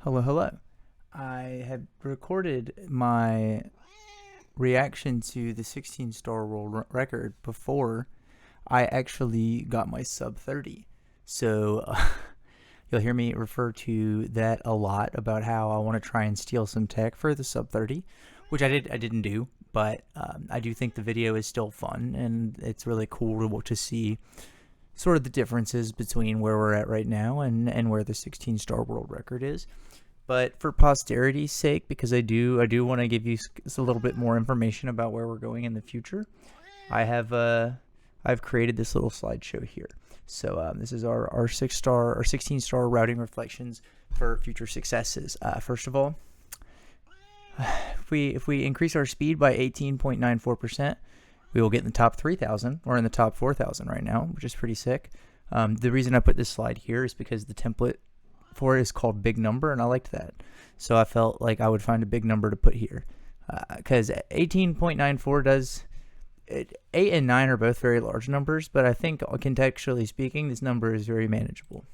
Hello, hello. I had recorded my reaction to the 16-star world record before I actually got my sub 30. So you'll hear me refer to that a lot about how I want to try and steal some tech for the sub 30, which I didn't do, but I do think the video is still fun and it's really cool to see sort of the differences between where we're at right now and where the 16-star world record is. But for posterity's sake, because I do want to give you a little bit more information about where we're going in the future, I've created this little slideshow here. So this is our 16-star routing reflections for future successes. First of all, if we increase our speed by 18.94%, we will get in the top 3,000. We're in the top 4,000 right now, which is pretty sick. The reason I put this slide here is because the template for it is called big number, and I liked that. So I felt like I would find a big number to put here. Because 18.94 does... 8 and 9 are both very large numbers, but I think contextually speaking, this number is very manageable.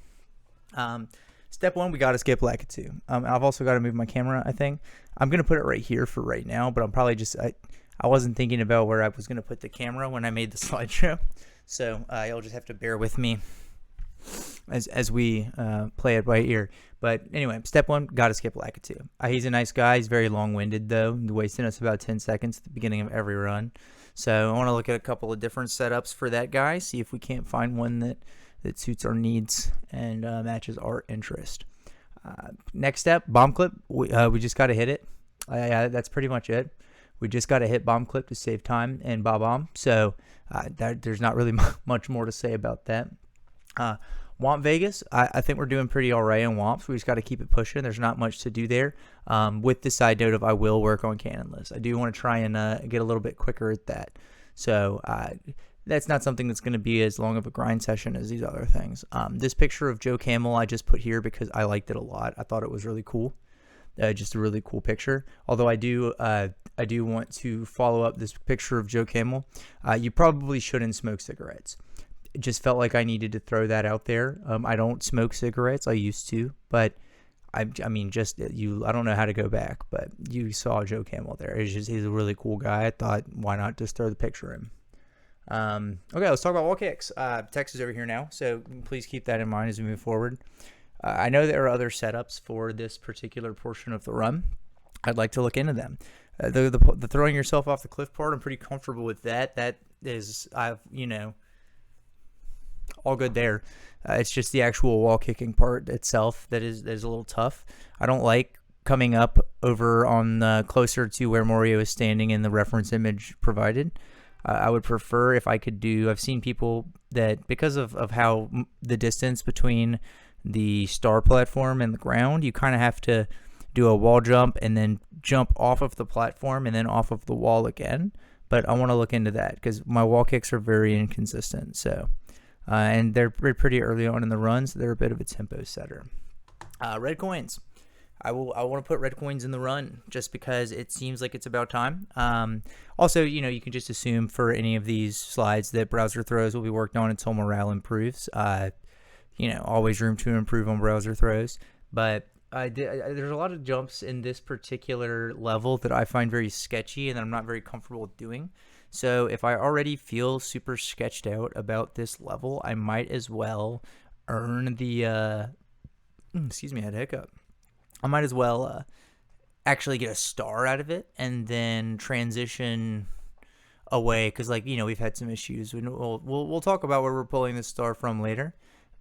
Step 1, we got to skip Lakitu. I've also got to move my camera, I think. I'm going to put it right here for right now, but I'm probably just... I wasn't thinking about where I was going to put the camera when I made the slideshow. So you'll just have to bear with me as we play it by ear. But anyway, step 1, got to skip Lakitu. He's a nice guy. He's very long-winded, though. He's wasting us about 10 seconds at the beginning of every run. So I want to look at a couple of different setups for that guy, see if we can't find one that suits our needs and matches our interest. Next step, bomb clip. We just got to hit it. That's pretty much it. We just got to hit bomb clip to save time and bomb. So there's not really much more to say about that. Womp Vegas, I think we're doing pretty all right in Womps. We just got to keep it pushing. There's not much to do there. With the side note of I will work on cannon lists. I do want to try and get a little bit quicker at that. So that's not something that's going to be as long of a grind session as these other things. This picture of Joe Camel I just put here because I liked it a lot. I thought it was really cool. Just a really cool picture. Although I do want to follow up this picture of Joe Camel. You probably shouldn't smoke cigarettes. It just felt like I needed to throw that out there. I don't smoke cigarettes. I used to, but I mean, I don't know how to go back, but you saw Joe Camel there. He's a really cool guy. I thought, why not just throw the picture in? Okay, let's talk about wall kicks. Text is over here now, so please keep that in mind as we move forward. I know there are other setups for this particular portion of the run. I'd like to look into them. The throwing yourself off the cliff part, I'm pretty comfortable with that. That is, all good there. It's just the actual wall kicking part itself that is a little tough. I don't like coming up over on closer to where Morio is standing in the reference image provided. I would prefer if I could do... I've seen people that, because of how the distance between the star platform and the ground, you kind of have to do a wall jump and then jump off of the platform and then off of the wall again. But I want to look into that because my wall kicks are very inconsistent. So, and they're pretty early on in the run, so they're a bit of a tempo setter. Red coins. I want to put red coins in the run just because it seems like it's about time. Also, you can just assume for any of these slides that browser throws will be worked on until morale improves. Always room to improve on browser throws. But there's a lot of jumps in this particular level that I find very sketchy and that I'm not very comfortable with doing. So if I already feel super sketched out about this level, I might as well earn the... excuse me, I had a hiccup. I might as well actually get a star out of it and then transition away because, we've had some issues. We'll talk about where we're pulling this star from later,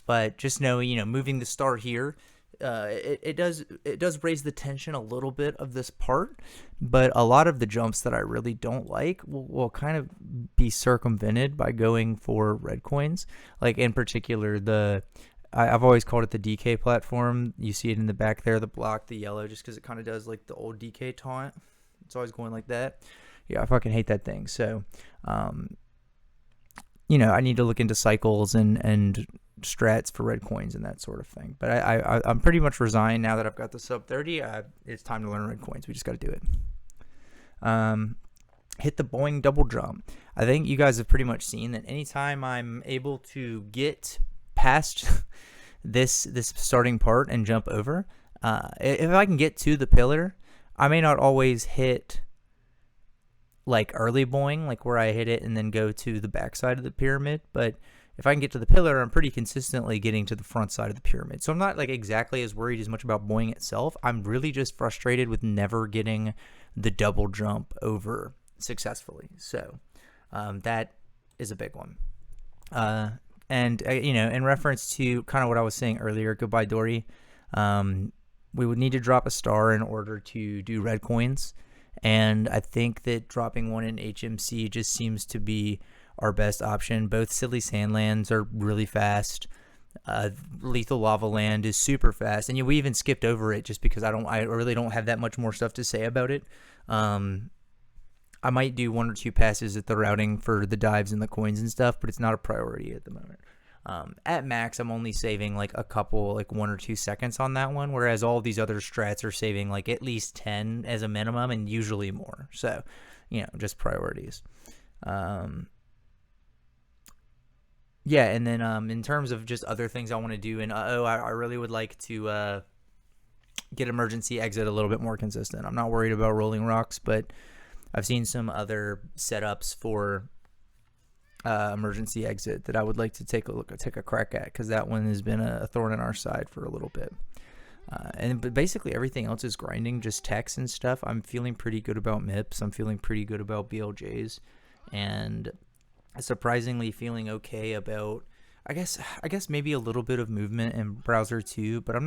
but just know, moving the star here, it does raise the tension a little bit of this part, but a lot of the jumps that I really don't like will kind of be circumvented by going for red coins. Like in particular, I've always called it the DK platform. You see it in the back there, the block, the yellow, just because it kind of does like the old DK taunt. It's always going like that. Yeah, I fucking hate that thing. So, I need to look into cycles and strats for red coins and that sort of thing. But I'm pretty much resigned now that I've got the sub 30. It's time to learn red coins. We just got to do it. Hit the Boeing double jump. I think you guys have pretty much seen that anytime I'm able to get past this starting part and jump over, If I can get to the pillar, I may not always hit like early boing, like where I hit it and then go to the back side of the pyramid. But if I can get to the pillar, I'm pretty consistently getting to the front side of the pyramid. So I'm not like exactly as worried as much about boing itself. I'm really just frustrated with never getting the double jump over successfully. So that is a big one. In reference to kind of what I was saying earlier, Goodbye Dory, we would need to drop a star in order to do red coins. And I think that dropping one in HMC just seems to be our best option. Both Silly Sandlands are really fast. Lethal Lava Land is super fast, and we even skipped over it just because I really don't have that much more stuff to say about it. I might do 1 or 2 passes at the routing for the dives and the coins and stuff, but it's not a priority at the moment. At max, I'm only saving like a couple, like 1 or 2 seconds on that one, whereas all these other strats are saving like at least 10 as a minimum and usually more. So, just priorities. Yeah, and then in terms of just other things I want to do, and I really would like to get emergency exit a little bit more consistent. I'm not worried about rolling rocks, but I've seen some other setups for emergency exit that I would like to take a crack at, because that one has been a thorn in our side for a little bit. But basically everything else is grinding, just techs and stuff. I'm feeling pretty good about MIPS. I'm feeling pretty good about BLJs, and surprisingly feeling okay about I guess maybe a little bit of movement in browser too, but I'm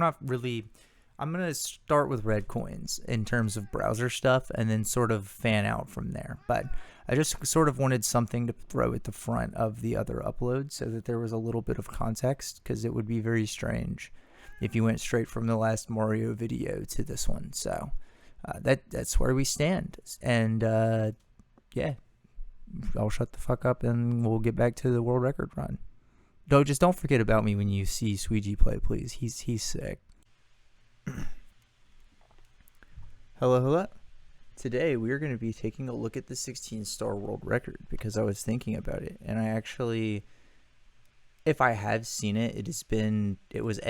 gonna start with red coins in terms of browser stuff and then sort of fan out from there. But I just sort of wanted something to throw at the front of the other uploads so that there was a little bit of context, because it would be very strange if you went straight from the last Mario video to this one. So that's where we stand. And yeah, I'll shut the fuck up and we'll get back to the world record run. Just don't forget about me when you see Sweegie play, please. He's sick. Hello. Today we are going to be taking a look at the 16-star world record, because I was thinking about it, and I actually, if I have seen it, it was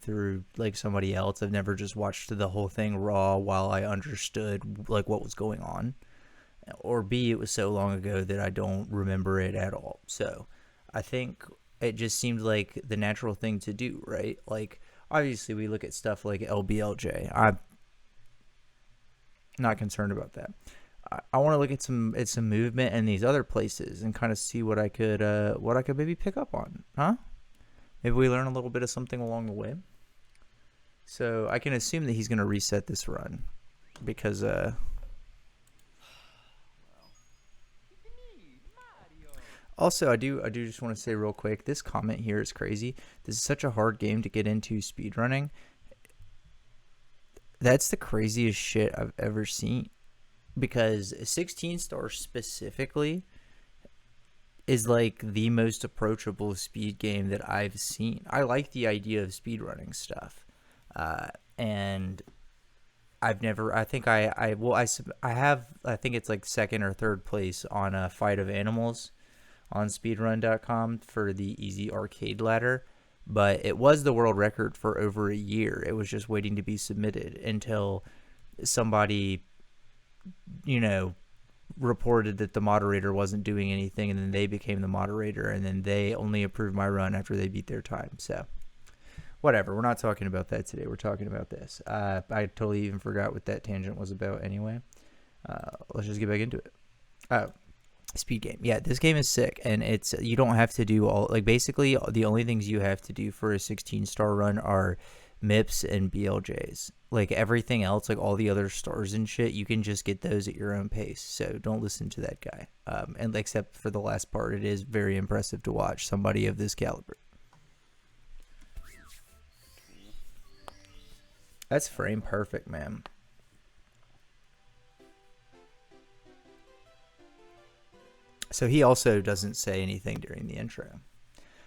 through like somebody else. I've never just watched the whole thing raw while I understood like what was going on, or B, it was so long ago that I don't remember it at all. So I think it just seemed like the natural thing to do, right? Like, obviously we look at stuff like LBLJ. I'm not concerned about that. I want to look at some movement in these other places and kind of see what I could maybe pick up on, huh? Maybe we learn a little bit of something along the way. So I can assume that he's going to reset this run, because also, I do just want to say real quick, this comment here is crazy. This is such a hard game to get into speedrunning. That's the craziest shit I've ever seen, because 16 stars specifically is like the most approachable speed game that I've seen. I like the idea of speedrunning stuff, and I've never. I think I think it's like second or third place on a Fight of Animals on speedrun.com for the easy arcade ladder, but it was the world record for over a year. It was just waiting to be submitted until somebody, reported that the moderator wasn't doing anything, and then they became the moderator, and then they only approved my run after they beat their time. So whatever, we're not talking about that today. We're talking about this. I totally even forgot what that tangent was about anyway. Let's just get back into it. Speed game. Yeah, this game is sick, and you don't have to do all, like, basically the only things you have to do for a 16-star run are MIPS and BLJs. Like, everything else, like all the other stars and shit, you can just get those at your own pace. So don't listen to that guy. And except for the last part, it is very impressive to watch somebody of this caliber. That's frame perfect, man. So he also doesn't say anything during the intro.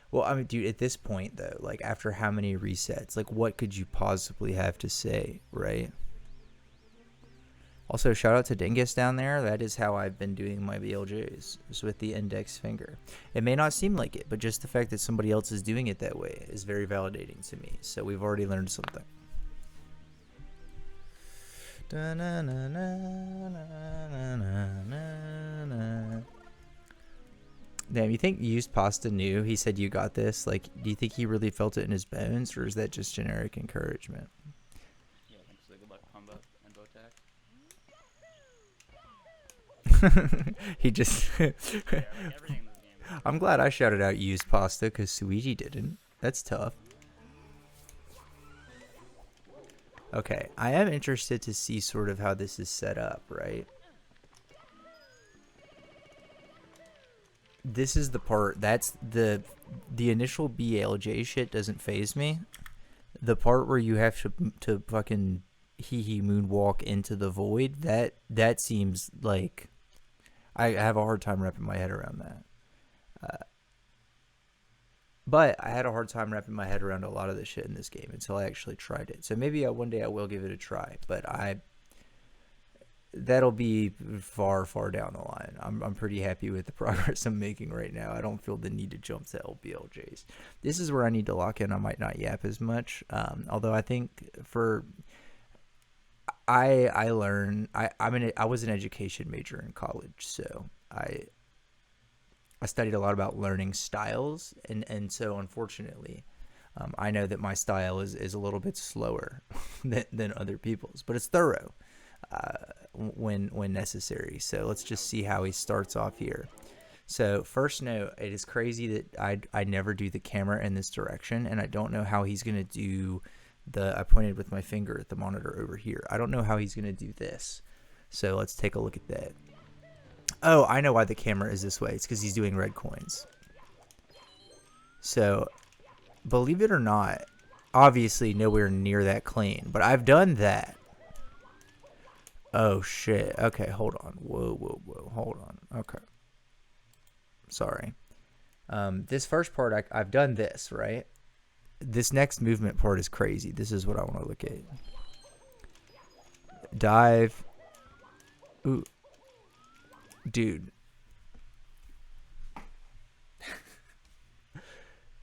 Well, I mean, dude, at this point, though, like, after how many resets, like, what could you possibly have to say, right? Also, shout out to Dingus down there. That is how I've been doing my BLJs, is with the index finger. It may not seem like it, but just the fact that somebody else is doing it that way is very validating to me. So we've already learned something. Damn, you think Used Pasta knew? He said you got this. Like, do you think he really felt it in his bones, or is that just generic encouragement? Yeah, thanks for the good luck combo and bow attack. He just. Yeah, like everything in this game. I'm glad I shouted out Used Pasta because Suiji didn't. That's tough. Okay, I am interested to see sort of how this is set up, right? This is the part that's the initial BLJ shit doesn't phase me. The part where you have to fucking hee moonwalk into the void, that seems like I have a hard time wrapping my head around that. But I had a hard time wrapping my head around a lot of the shit in this game until I actually tried it. So maybe one day I will give it a try, but that'll be far down the line. I'm pretty happy with the progress I'm making right now. I don't feel the need to jump to LBLJs. This is where I need to lock in. I might not yap as much, although I think I was an education major in college, so I studied a lot about learning styles, and so unfortunately, I know that my style is a little bit slower than other people's, but it's thorough when necessary. So let's just see how he starts off here. So first note, it is crazy that I never do the camera in this direction, and I don't know how he's gonna do I pointed with my finger at the monitor over here. I don't know how he's gonna do this. So let's take a look at that. Oh, I know why the camera is this way. It's because he's doing red coins. So, believe it or not, obviously nowhere near that clean, but I've done that. Oh, shit. Okay, hold on. Whoa. Hold on. Okay. Sorry. This first part, I've done this, right? This next movement part is crazy. This is what I want to look at. Dive. Ooh. Dude.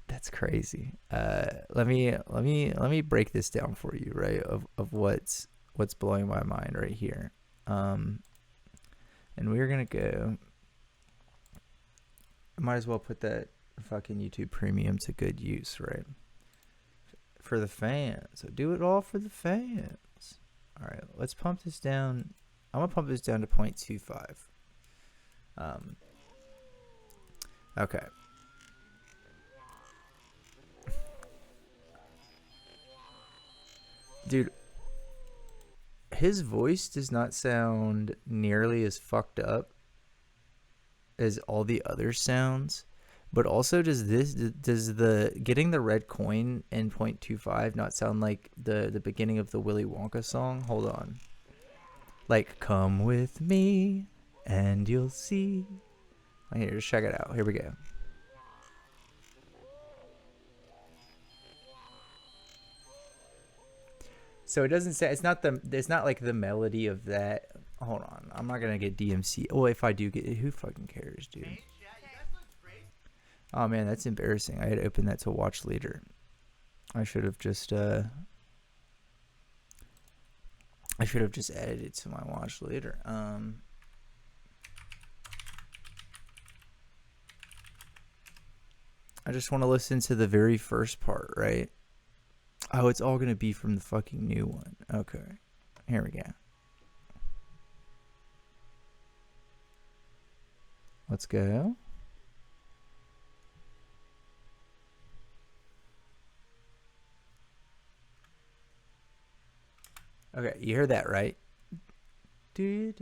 That's crazy. Let me break this down for you, right? Of what's blowing my mind right here. And we're gonna go. Might as well put that fucking YouTube Premium to good use, right? For the fans. So do it all for the fans. All right, let's pump this down. I'm gonna pump this down to 0.25. Okay. Dude, his voice does not sound nearly as fucked up as all the other sounds, but also does the getting the red coin in 0.25 not sound like the beginning of the Willy Wonka song? Hold on. Like, come with me and you'll see. Here, just check it out. Here we go. So it doesn't say, it's not like the melody of that. Hold on, I'm not gonna get DMC. Oh, if I do get it, who fucking cares, dude? Oh man, that's embarrassing. I had to open that to watch later. I should have just added it to my watch later. I just want to listen to the very first part, right? Oh, it's all going to be from the fucking new one. Okay. Here we go. Let's go. Okay, you heard that, right? And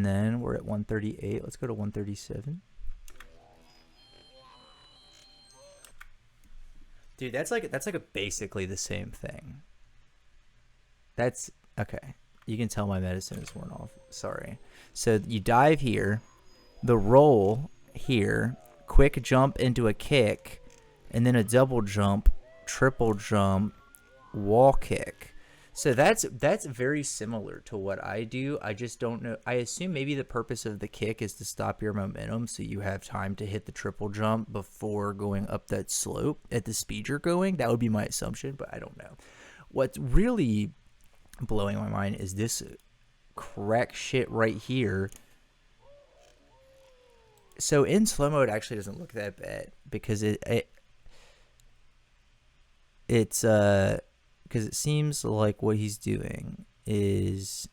then we're at 138. Let's go to 137. Dude, that's like basically the same thing. That's okay. You can tell my medicine is worn off. Sorry. So you dive here, the roll here, quick jump into a kick, and then a double jump, triple jump, wall kick. So that's very similar to what I do. I just don't know. I assume maybe the purpose of the kick is to stop your momentum so you have time to hit the triple jump before going up that slope at the speed you're going. That would be my assumption, but I don't know. What's really blowing my mind is this correct shit right here. So in slow mo, it actually doesn't look that bad because it's because it seems like what he's doing is,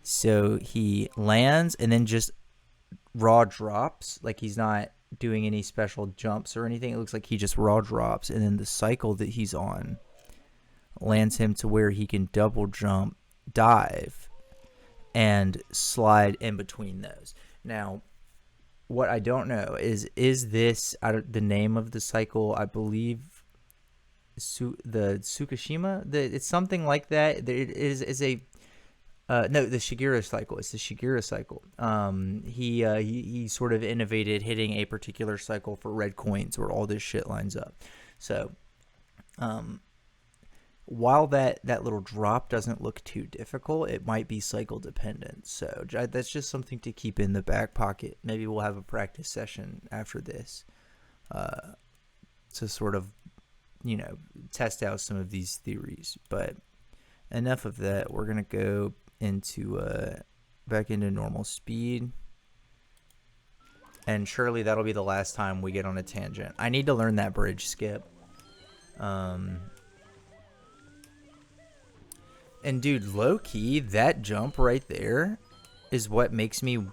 so he lands and then just raw drops, like he's not doing any special jumps or anything. It looks like he just raw drops, and then the cycle that he's on lands him to where he can double jump, dive, and slide in between those. Now, what I don't know is this the name of the cycle? I believe the Tsukishima. It's something like that. It is a no, the Shigira cycle. It's the Shigira cycle. He sort of innovated hitting a particular cycle for red coins where all this shit lines up. So, while that little drop doesn't look too difficult, it might be cycle dependent. So that's just something to keep in the back pocket. Maybe we'll have a practice session after this, to sort of, test out some of these theories. But enough of that. We're gonna go into back into normal speed, and surely that'll be the last time we get on a tangent. I need to learn that bridge skip. And dude, low key, that jump right there is what makes me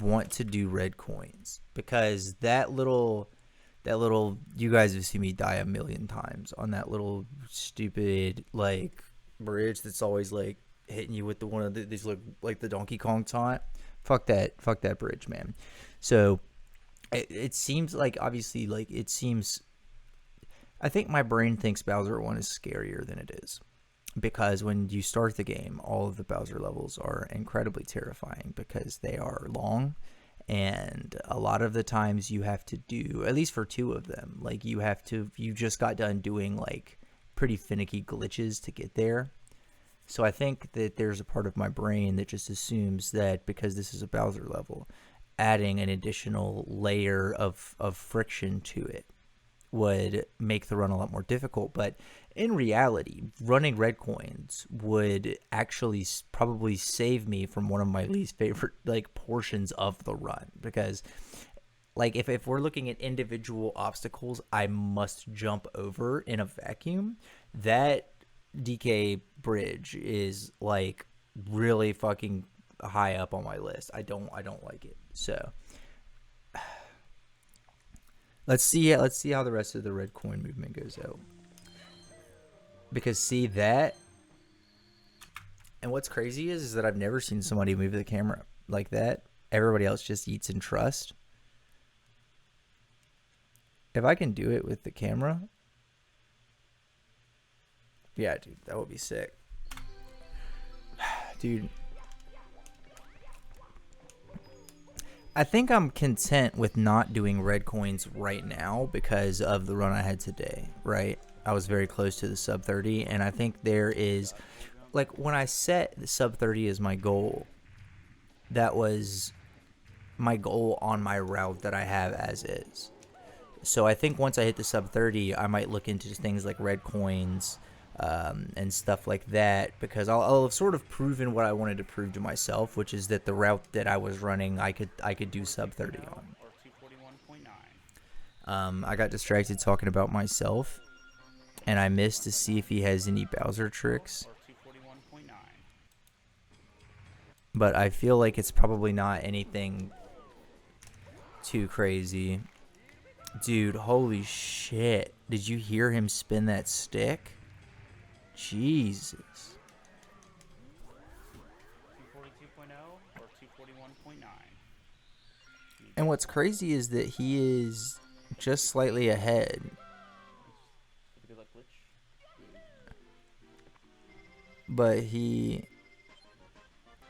want to do red coins, because that little, you guys have seen me die a million times on that little stupid like bridge that's always like hitting you with the one of these like the Donkey Kong taunt. Fuck that bridge, man. So it seems like, obviously, like it seems, I think my brain thinks Bowser 1 is scarier than it is, because when you start the game, all of the Bowser levels are incredibly terrifying because they are long, and a lot of the times you have to do, at least for 2 of them, like you just got done doing like pretty finicky glitches to get there. So I think that there's a part of my brain that just assumes that because this is a Bowser level, adding an additional layer of friction to it would make the run a lot more difficult. But in reality, running red coins would actually probably save me from one of my least favorite like portions of the run, because like if we're looking at individual obstacles I must jump over in a vacuum, that DK bridge is like really fucking high up on my list. I don't like it. So let's see how the rest of the red coin movement goes out. Because see that, and what's crazy is that I've never seen somebody move the camera like that. Everybody else just eats in trust. If I can do it with the camera, yeah, dude, that would be sick. Dude, I think I'm content with not doing red coins right now because of the run I had today, right? I was very close to the sub 30, and I think there is, like, when I set the sub 30 as my goal, that was my goal on my route that I have as is. So I think once I hit the sub 30, I might look into things like red coins, and stuff like that, because I'll have sort of proven what I wanted to prove to myself, which is that the route that I was running, I could do sub 30 on. I got distracted talking about myself, and I missed to see if he has any Bowser tricks. But I feel like it's probably not anything too crazy. Dude, holy shit. Did you hear him spin that stick? Jesus. 242.0 or 241.9. And what's crazy is that he is just slightly ahead. But he,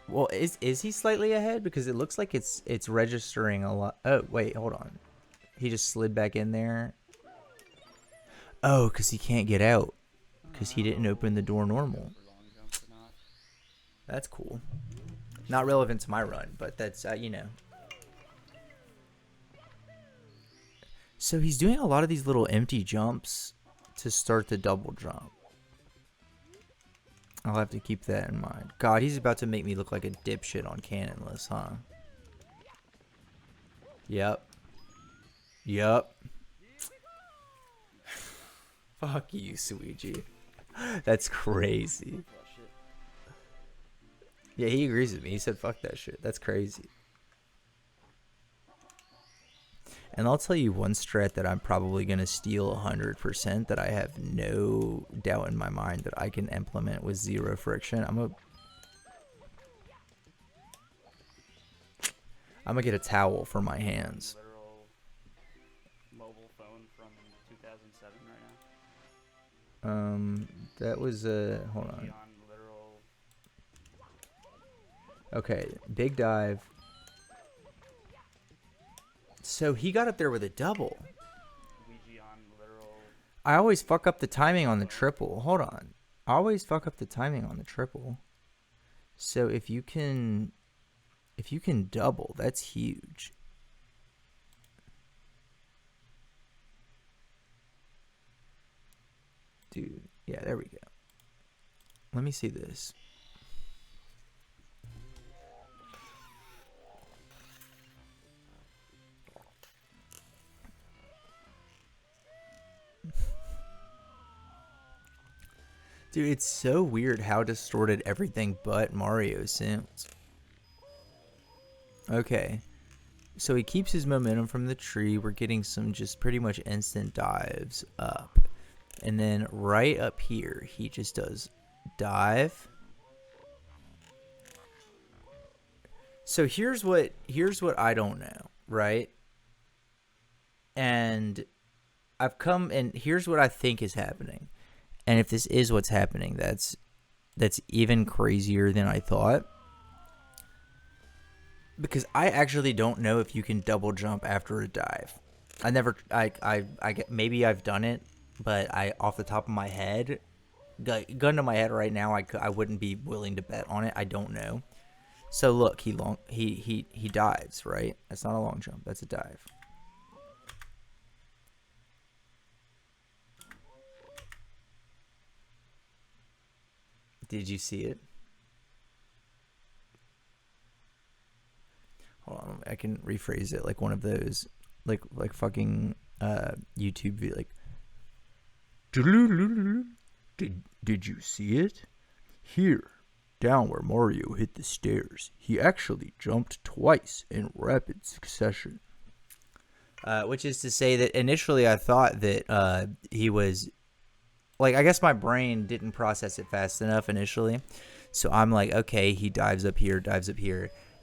well, is he slightly ahead? Because it looks like it's registering a lot. Oh, wait, hold on. He just slid back in there. Oh, because he can't get out. Because he didn't open the door normal. That's cool. Not relevant to my run, but that's, So he's doing a lot of these little empty jumps to start the double jump. I'll have to keep that in mind. God, he's about to make me look like a dipshit on Cannonless, huh? Yep. Yup. Fuck you, Suiji. That's crazy. Oh, shit. Yeah, he agrees with me. He said, fuck that shit. That's crazy. And I'll tell you one strat that I'm probably going to steal 100% that I have no doubt in my mind that I can implement with zero friction. I'm gonna get a towel for my hands. Literal mobile phone from 2007 right That was, hold on. now. On literal. Okay, big dive. So he got up there with a double. Ouija on literal. I always fuck up the timing on the triple. Hold on. I always fuck up the timing on the triple. So if you can double, that's huge. Dude, yeah, there we go. Let me see this. Dude, it's so weird how distorted everything but Mario sounds. Okay. So he keeps his momentum from the tree. We're getting some just pretty much instant dives up. And then right up here, he just does dive. So here's what I don't know, right? And I've come and here's what I think is happening. And if this is what's happening, that's even crazier than I thought. Because I actually don't know if you can double jump after a dive. Maybe I've done it, but off the top of my head, gun to my head right now, I wouldn't be willing to bet on it. I don't know. So look, he dives, right? That's not a long jump. That's a dive. Did you see it? Hold on, I can rephrase it like one of those, like fucking YouTube like. Did you see it? Here, down where Mario hit the stairs, he actually jumped twice in rapid succession. Which is to say that initially I thought that he was. Like, I guess my brain didn't process it fast enough initially. So I'm like, okay, he dives up here,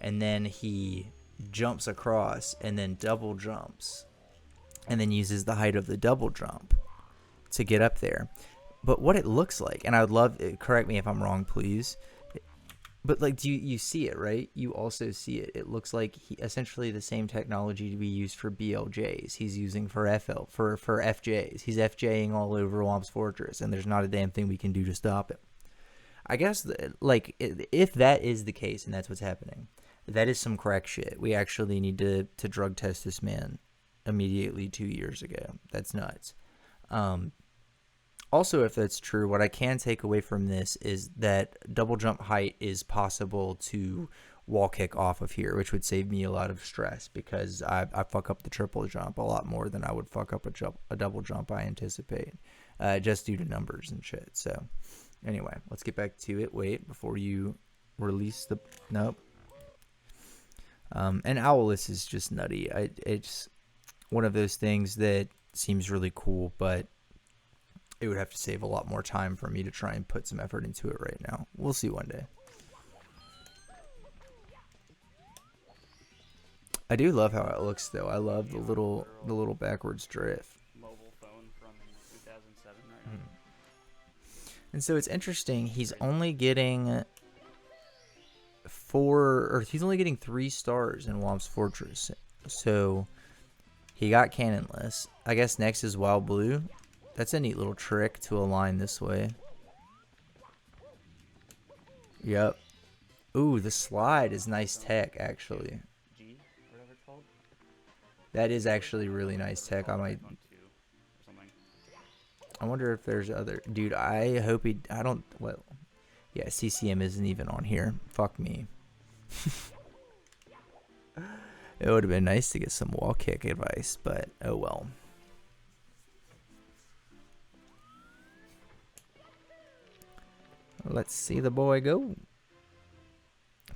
and then he jumps across and then double jumps and then uses the height of the double jump to get up there. But what it looks like, and I would love, correct me if I'm wrong, please. But like, do you see it, right? You also see it. It looks like essentially the same technology to be used for BLJs. He's using for FJs. He's FJing all over Whomp's Fortress, and there's not a damn thing we can do to stop him. I guess, if that is the case and that's what's happening, that is some crack shit. We actually need to drug test this man immediately 2 years ago. That's nuts. Also, if that's true, what I can take away from this is that double jump height is possible to wall kick off of here, which would save me a lot of stress because I fuck up the triple jump a lot more than I would fuck up a double jump, I anticipate, just due to numbers and shit. So anyway, let's get back to it. Wait, before you release the... Nope. And Owlus is just nutty. It's one of those things that seems really cool, but it would have to save a lot more time for me to try and put some effort into it right now. We'll see one day. I do love how it looks, though. I love the little backwards drift. Mobile phone from 2007 right now. And so it's interesting. He's only getting 3 stars in Whomp's Fortress. So he got Cannonless. I guess next is Wild Blue. That's a neat little trick to align this way. Yep. Ooh, the slide is nice tech, actually. G, whatever it's called. That is actually really nice tech. I might... iPhone 2 or something. I wonder if there's other... Dude, I hope he... I don't... Well... Yeah, CCM isn't even on here. Fuck me. It would have been nice to get some wall kick advice, but oh well. Let's see the boy go.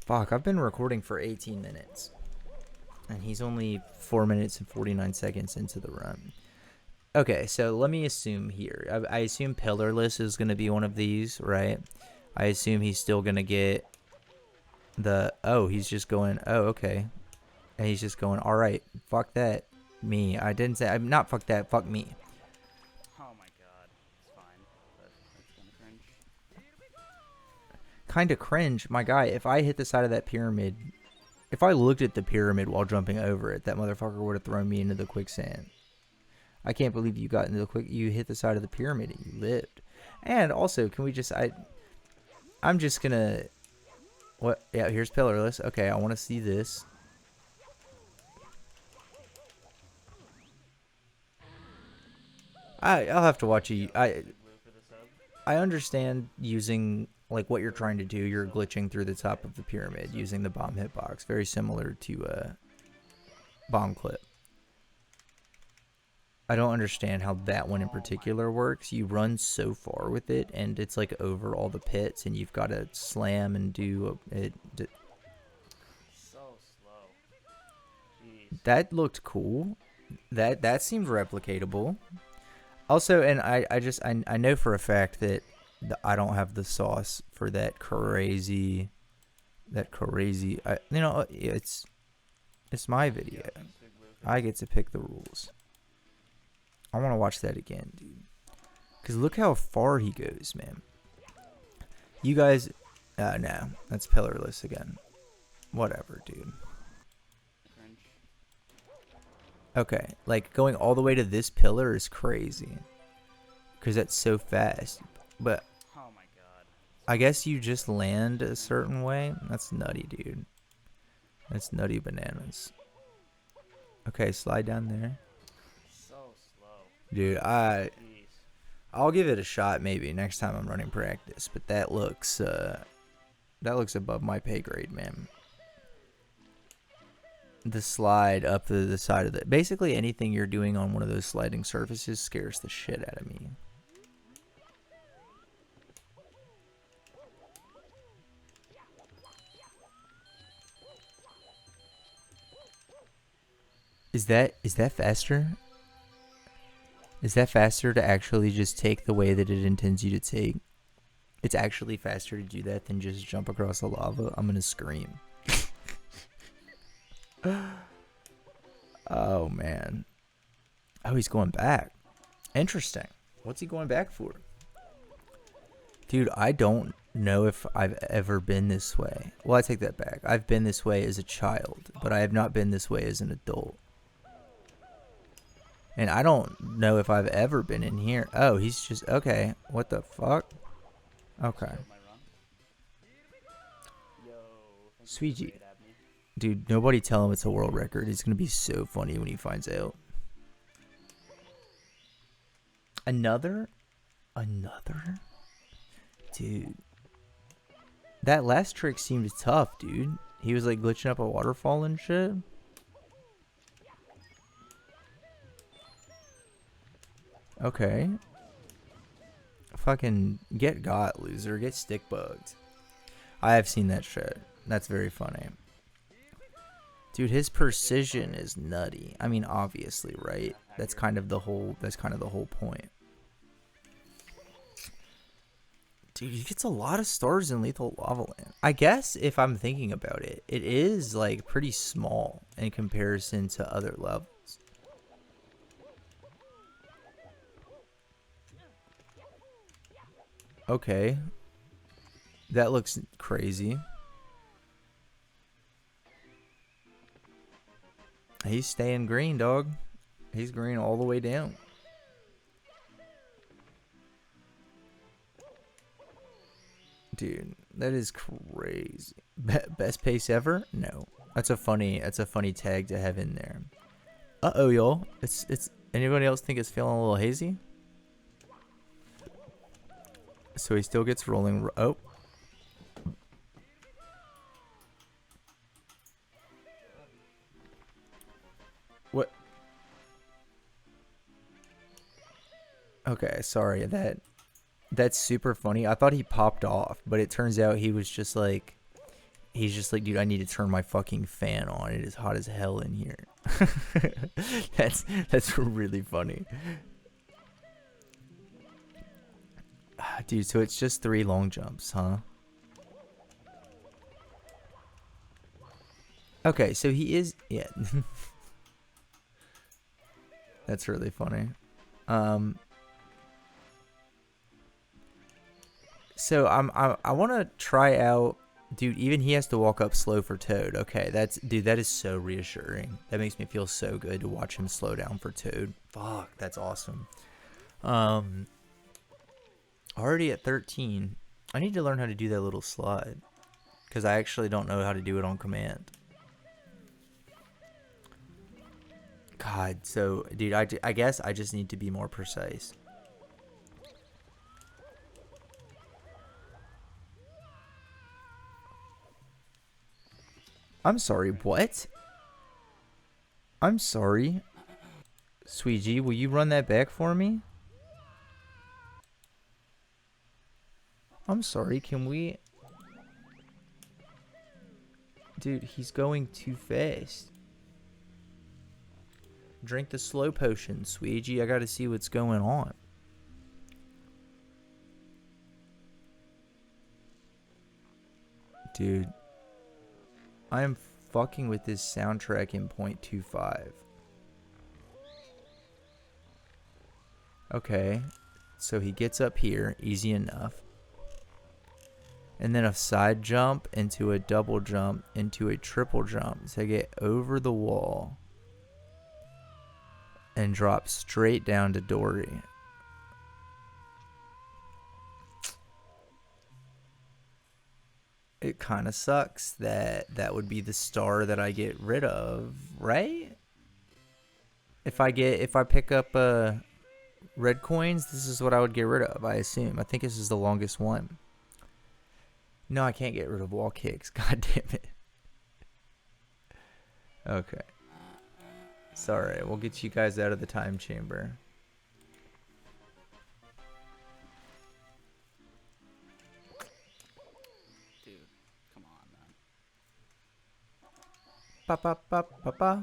Fuck, I've been recording for 18 minutes. And he's only 4 minutes and 49 seconds into the run. Okay, so let me assume here. I assume Pillarless is going to be one of these, right? I assume he's still going to get the... Oh, he's just going... Oh, okay. And he's just going, all right, fuck that. Me. I didn't say... I'm not fuck that. Fuck me. Oh my god. It's fine. But it's kind of cringe. Kind of cringe. My guy, if I hit the side of that pyramid... If I looked at the pyramid while jumping over it, that motherfucker would have thrown me into the quicksand. I can't believe you got into the you hit the side of the pyramid and you lived. And also, can we just... I'm just gonna... What? Yeah, here's Pillarless. Okay, I want to see this. I'll have to watch you. I understand using like what you're trying to do. You're glitching through the top of the pyramid using the bomb hitbox, very similar to bomb clip. I don't understand how that one in particular works. You run so far with it, and it's like over all the pits, and you've got to slam and do it. So slow. Jeez. That looked cool. That seemed replicatable. Also, and I know for a fact that I don't have the sauce for that crazy. It's my video. I get to pick the rules. I want to watch that again, dude. Because look how far he goes, man. You guys... no. That's Pillarless again. Whatever, dude. Cringe. Okay. Like, going all the way to this pillar is crazy. Because that's so fast. But... Oh my god. I guess you just land a certain way. That's nutty, dude. That's nutty bananas. Okay, slide down there. Dude, I'll give it a shot maybe next time I'm running practice, but that looks above my pay grade, man. The slide up the side of the... Basically anything you're doing on one of those sliding surfaces scares the shit out of me. Is that faster? Is that faster to actually just take the way that it intends you to take? It's actually faster to do that than just jump across the lava. I'm gonna scream. Oh, man. Oh, he's going back. Interesting. What's he going back for? Dude, I don't know if I've ever been this way. Well, I take that back. I've been this way as a child, but I have not been this way as an adult. And I don't know if I've ever been in here. Oh, he's just... Okay. What the fuck? Okay. Sweetie. Dude, nobody tell him it's a world record. It's going to be so funny when he finds out. Another? Dude. That last trick seemed tough, dude. He was like glitching up a waterfall and shit. Okay. Fucking get got, loser. Get stick bugged. I have seen that shit. That's very funny. Dude, his precision is nutty. I mean, obviously, right? That's kind of the whole point. Dude, he gets a lot of stars in Lethal Lava Land. I guess if I'm thinking about it, it is like pretty small in comparison to other levels. Okay. That looks crazy. He's staying green, dog. He's green all the way down. Dude, that is crazy. Best pace ever? No. That's a funny tag to have in there. Uh-oh, y'all. It's anybody else think it's feeling a little hazy? So he still gets rolling. Oh. Okay, sorry. That's super funny. I thought he popped off, but it turns out he's just like, dude, I need to turn my fucking fan on. It is hot as hell in here. That's really funny. Dude, so it's just 3 long jumps, huh? Okay, so he is, yeah. That's really funny. So I want to try out, dude. Even he has to walk up slow for Toad. Okay, that is so reassuring. That makes me feel so good to watch him slow down for Toad. Fuck, that's awesome. Already at 13, I need to learn how to do that little slide because I actually don't know how to do it on command. God, so dude, I guess I just need to be more precise. I'm sorry, what? I'm sorry. Sweetie, will you run that back for me? I'm sorry, can we... Dude, he's going too fast. Drink the slow potion, Sweetie. I gotta see what's going on. Dude. I am fucking with this soundtrack in 0.25. Okay. So he gets up here. Easy enough. And then a side jump into a double jump into a triple jump to get over the wall. And drop straight down to Dory. It kind of sucks that that would be the star that I get rid of, right? If I pick up red coins, this is what I would get rid of, I assume. I think this is the longest one. No, I can't get rid of wall kicks. God damn it. Okay. Sorry, we'll get you guys out of the time chamber. Dude, come on, man. Pa pa pa pa pa.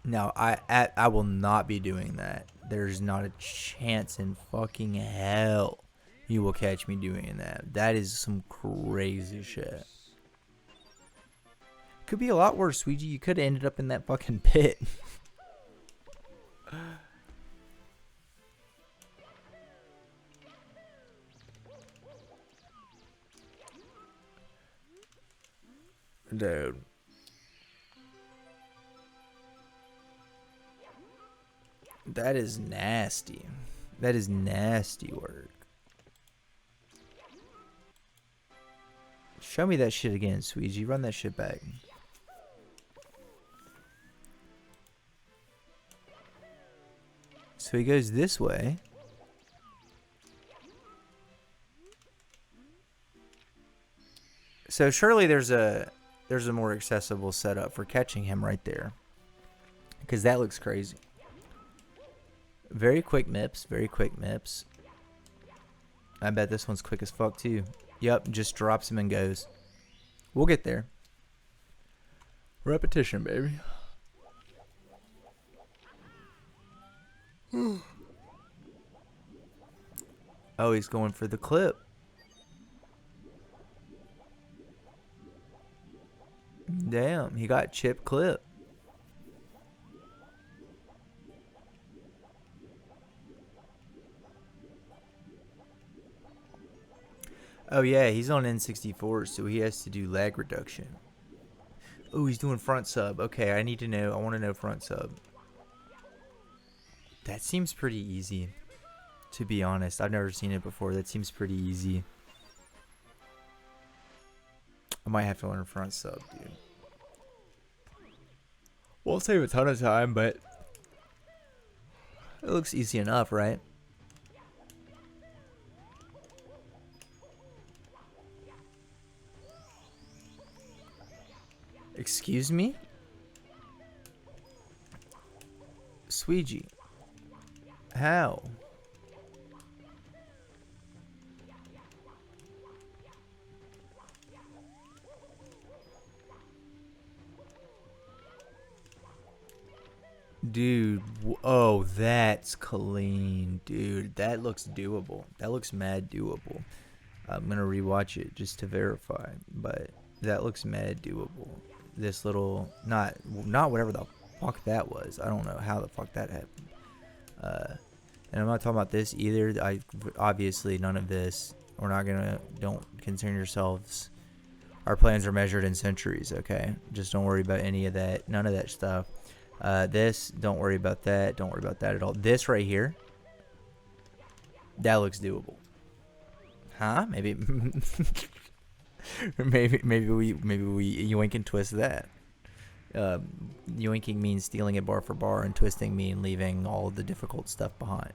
No, I will not be doing that. There's not a chance in fucking hell you will catch me doing that. That is some crazy shit. Could be a lot worse, Ouija. You could have ended up in that fucking pit. Dude. That is nasty. That is nasty work. Show me that shit again, Sweetie. Run that shit back. So he goes this way. So surely there's a more accessible setup for catching him right there. Because that looks crazy. Very quick MIPS. Very quick MIPS. I bet this one's quick as fuck too. Yep, just drops him and goes. We'll get there. Repetition, baby. Oh, he's going for the clip. Damn, he got chip clip. Oh yeah, he's on N64, so he has to do lag reduction. Oh, he's doing front sub. Okay, I need to know. I want to know front sub. That seems pretty easy, to be honest. I've never seen it before. That seems pretty easy. I might have to learn front sub, dude. Won't save a ton of time, but it looks easy enough, right? Excuse me? Sweegie. How? Dude, oh, that's clean. Dude, that looks doable. That looks mad doable. I'm gonna rewatch it just to verify, but that looks mad doable. This little, not whatever the fuck that was. I don't know how the fuck that happened. And I'm not talking about this either. Obviously none of this. We're not gonna. Don't concern yourselves. Our plans are measured in centuries. Okay, just don't worry about any of that. None of that stuff. This, don't worry about that. Don't worry about that at all. This right here, that looks doable. Huh? Maybe, maybe we yoink and twist that. Yoinking means stealing it bar for bar, and twisting means leaving all of the difficult stuff behind.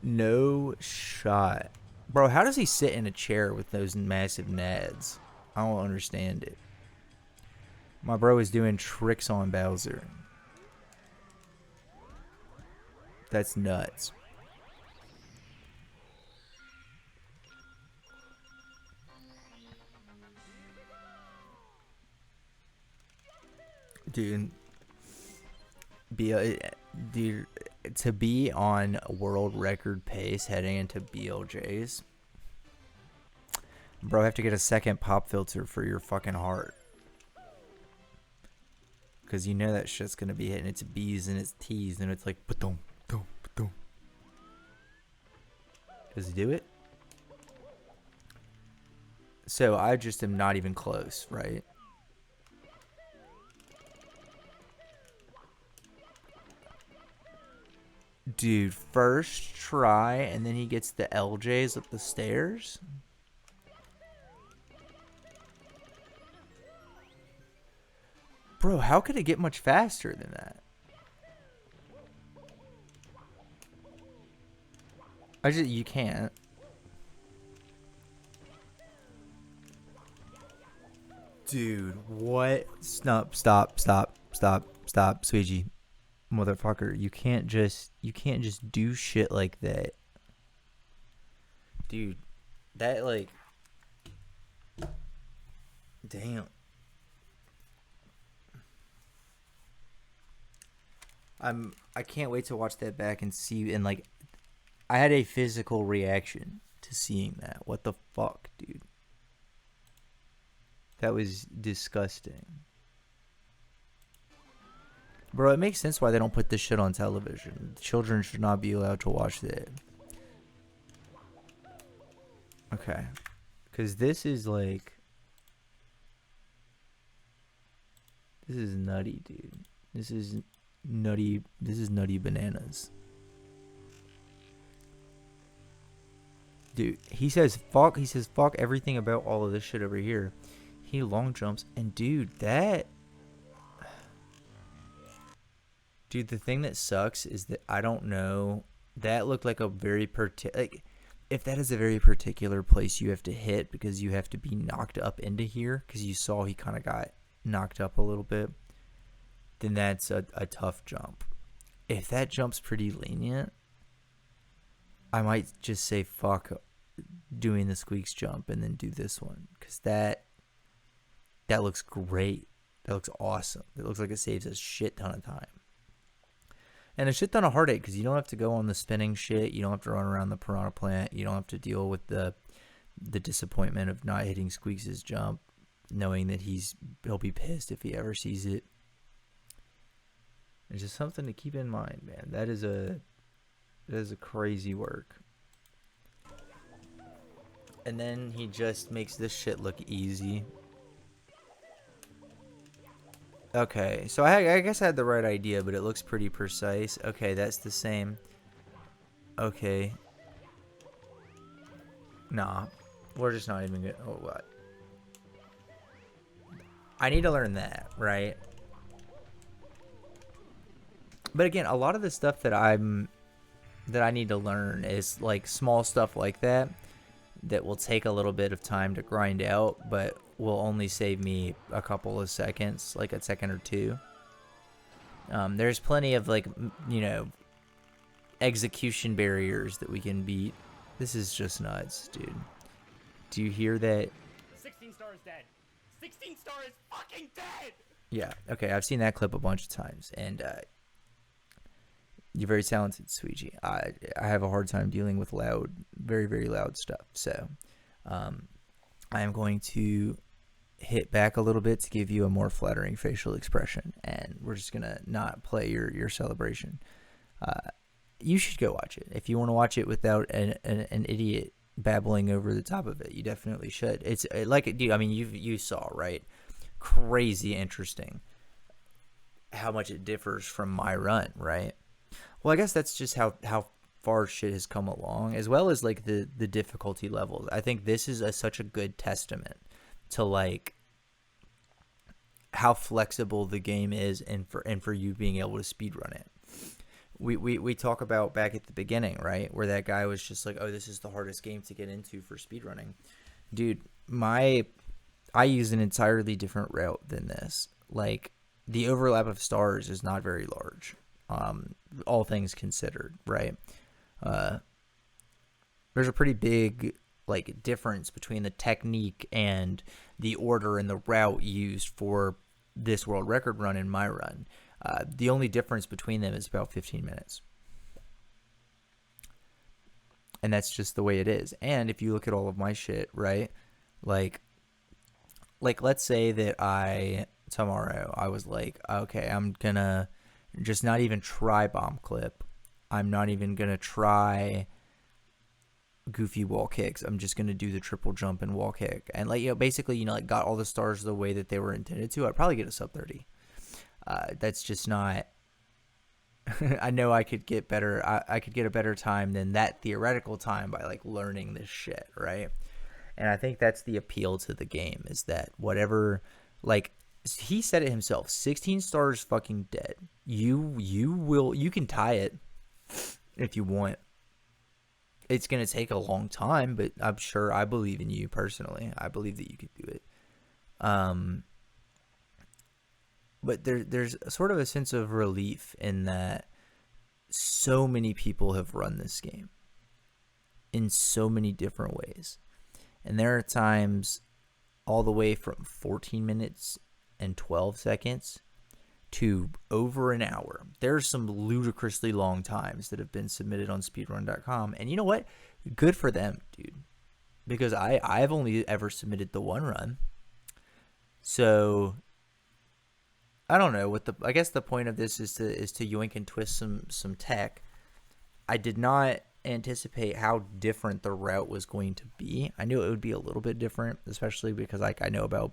No shot. Bro, how does he sit in a chair with those massive nads? I don't understand it. My bro is doing tricks on Bowser. That's nuts. Dude, dude, to be on world record pace heading into BLJs, bro, I have to get a second pop filter for your fucking heart. Because you know that shit's going to be hitting its B's and its T's, and it's like, ba-dum, dum, ba-dum. Does he do it? So I just am not even close, right? Dude, first try, and then he gets the LJs up the stairs? Bro, how could it get much faster than that? You can't. Dude, what? Stop, Sweegie. Motherfucker, you can't just do shit like that. Dude, that like, damn. I can't wait to watch that back and see, and like, I had a physical reaction to seeing that. What the fuck, dude? That was disgusting. Bro, it makes sense why they don't put this shit on television. Children should not be allowed to watch that. Okay. Because this is like, this is nutty, dude. This is nutty bananas. Dude, he says fuck everything about all of this shit over here. He long jumps, and dude, the thing that sucks is that I don't know, that looked like a very if that is a very particular place you have to hit because you have to be knocked up into here, because you saw he kind of got knocked up a little bit, then that's a tough jump. If that jump's pretty lenient, I might just say fuck doing the Squeaks jump and then do this one, because that looks great. That looks awesome. It looks like it saves a shit ton of time. And a shit ton of heartache, because you don't have to go on the spinning shit. You don't have to run around the piranha plant. You don't have to deal with the disappointment of not hitting Squeaks' jump, knowing that he'll be pissed if he ever sees it. It's just something to keep in mind, man. That is a crazy work. And then he just makes this shit look easy. Okay, so I guess I had the right idea, but it looks pretty precise. Okay, that's the same. Okay. Nah, we're just not even gonna. Oh, what? I need to learn that, right? But again, a lot of the stuff that I need to learn is like small stuff like that will take a little bit of time to grind out, but will only save me a couple of seconds, like a second or two. There's plenty of like, execution barriers that we can beat. This is just nuts, dude. Do you hear that? 16 star is dead. 16 star is fucking dead. Yeah. Okay. I've seen that clip a bunch of times, and you're very talented, Sweetie. I have a hard time dealing with loud, very, very loud stuff. So, I am going to hit back a little bit to give you a more flattering facial expression, and we're just gonna not play your celebration. You should go watch it if you want to watch it without an idiot babbling over the top of it. You definitely should. It's like, dude, I mean, you saw, right? Crazy interesting how much it differs from my run, right? Well, I guess that's just how far shit has come along, as well as like the difficulty levels. I think this is such a good testament to like how flexible the game is, and for you being able to speedrun it. We talk about back at the beginning, right, where that guy was just like, oh, this is the hardest game to get into for speedrunning. Dude, I use an entirely different route than this. Like, the overlap of stars is not very large, all things considered, right? There's a pretty big like difference between the technique and the order and the route used for this world record run and my run. The only difference between them is about 15 minutes. And that's just the way it is. And if you look at all of my shit, right? Like let's say that tomorrow I was like, okay, I'm gonna just not even try bomb clip. I'm not even gonna try goofy wall kicks. I'm just gonna do the triple jump and wall kick, and like, basically, like, got all the stars the way that they were intended to. I'd probably get a sub 30. That's just not. I know I could get better. I could get a better time than that theoretical time by like learning this shit, right? And I think that's the appeal to the game, is that whatever, like, he said it himself, 16 stars fucking dead. You can tie it if you want. It's going to take a long time, but I'm sure, I believe in you personally. I believe that you could do it. But there's sort of a sense of relief in that so many people have run this game in so many different ways. And there are times all the way from 14 minutes and 12 seconds to over an hour. There's some ludicrously long times that have been submitted on speedrun.com. And you know what? Good for them, dude. Because I've only ever submitted the one run. So I don't know I guess the point of this is to yoink and twist some tech. I did not anticipate how different the route was going to be. I knew it would be a little bit different, especially because like I know about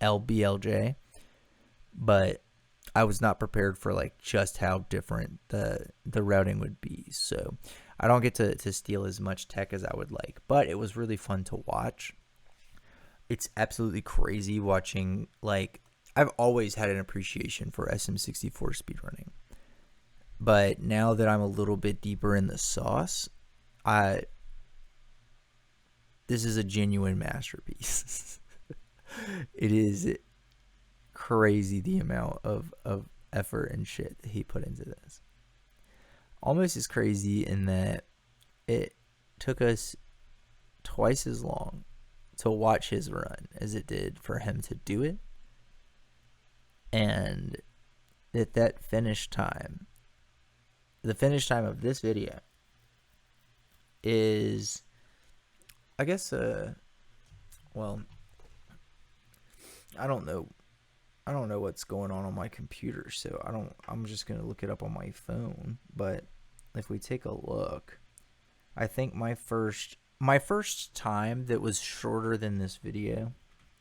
LBLJ, but I was not prepared for like just how different the routing would be. So I don't get to steal as much tech as I would like, but it was really fun to watch. It's absolutely crazy watching, like, I've always had an appreciation for SM64 speedrunning. But now that I'm a little bit deeper in the sauce, this is a genuine masterpiece. It is crazy the amount of effort and shit that he put into this. Almost as crazy in that it took us twice as long to watch his run as it did for him to do it. And that finish time, the finish time of this video is, I guess, well, I don't know what's going on my computer, so I'm just going to look it up on my phone. But if we take a look, I think my first time that was shorter than this video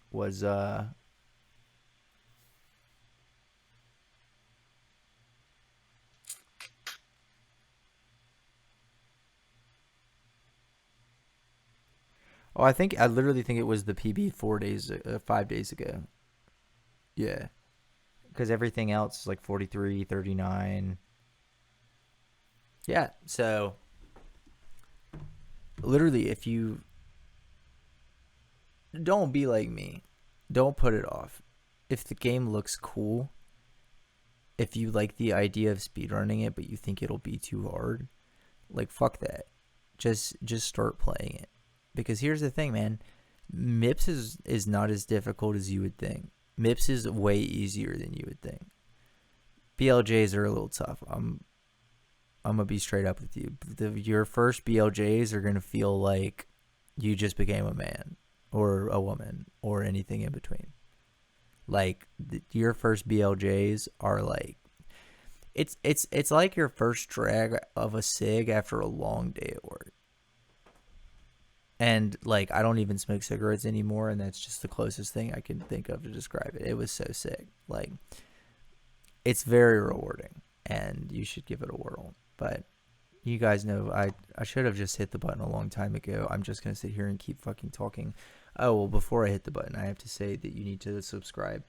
was I literally think it was the PB 5 days ago. Yeah. Because everything else is like 43, 39. Yeah, so literally if you don't be like me. Don't put it off. If the game looks cool, if you like the idea of speedrunning it, but you think it'll be too hard, like fuck that. Just start playing it. Because here's the thing, man. MIPS is not as difficult as you would think. MIPS is way easier than you would think. BLJs are a little tough. I'm gonna be straight up with you. Your first BLJs are gonna feel like you just became a man or a woman or anything in between. Like your first BLJs are like it's like your first drag of a cig after a long day at work. And like I don't even smoke cigarettes anymore, and that's just the closest thing I can think of to describe it. It was so sick. Like it's very rewarding, and you should give it a whirl. But you guys know I should have just hit the button a long time ago. I'm just gonna sit here and keep fucking talking. Oh well, before I hit the button, I have to say that you need to subscribe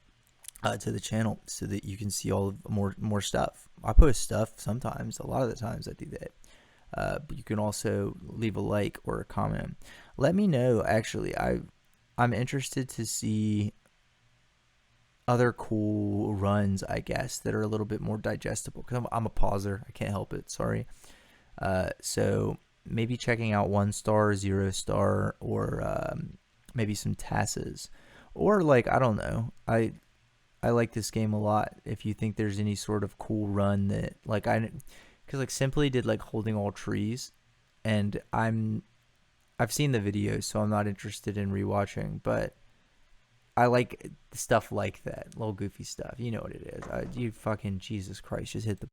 to the channel so that you can see all of more stuff. I post stuff sometimes. A lot of the times I do that. But you can also leave a like or a comment. Let me know. Actually, I'm interested to see other cool runs, I guess, that are a little bit more digestible. Because I'm a pauser. I can't help it. Sorry. So maybe checking out 1 star, 0 star, or maybe some TASes. Or like, I don't know. I like this game a lot. If you think there's any sort of cool run that like because like Simply did like holding all trees, and I've seen the videos, so I'm not interested in rewatching, but I like stuff like that, little goofy stuff. You know what it is. You fucking Jesus Christ, just hit the